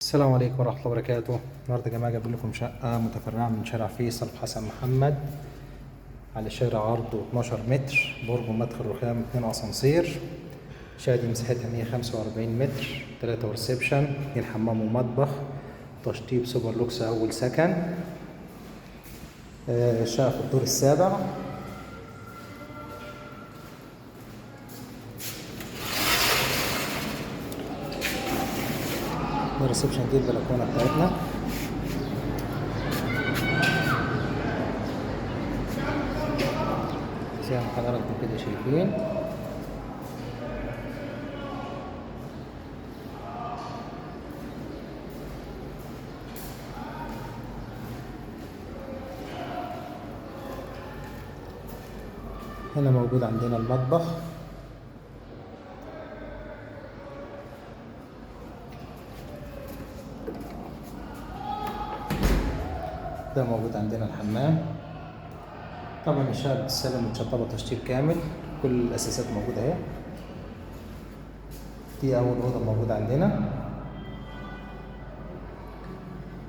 السلام عليكم ورحمة الله وبركاته. النهارده يا جماعة جايب لكم شقة متفرعة من شارع فيصل حسن محمد على شارع عرضه 12 متر، برج مدخل رخام، 2 أسانسير. الشقة دي مساحتها 145 متر، 3 ريسبشن، 2 حمام ومطبخ، تشطيب سوبر لوكس أول سكن. الشقة في الدور السابع. ده الريسبشن، دي البلكونة بتاعتنا. زي ما حضراتكم كده شايفين. هنا موجود عندنا المطبخ. ده موجود عندنا الحمام. طبعا الشقة بتتسلم متشطبة تشطيب كامل، كل الأساسات موجودة اهي. دي أول أوضة موجودة عندنا.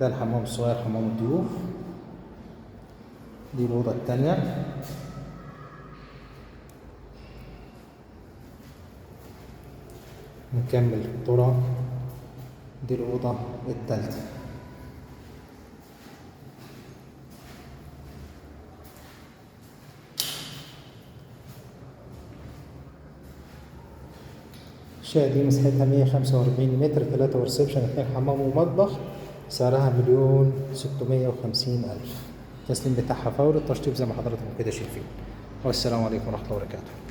ده الحمام الصغير، حمام الضيوف. دي الأوضة التانية. نكمل الطرق. دي الأوضة التالتة. الشقة دي مساحتها 145 متر، 3 ريسبشن، 2 حمام ومطبخ. سعرها 1,650,000. التسليم بتاعها فوري، التشطيب زي ما حضراتكم كده شايفين. والسلام عليكم ورحمة الله وبركاته.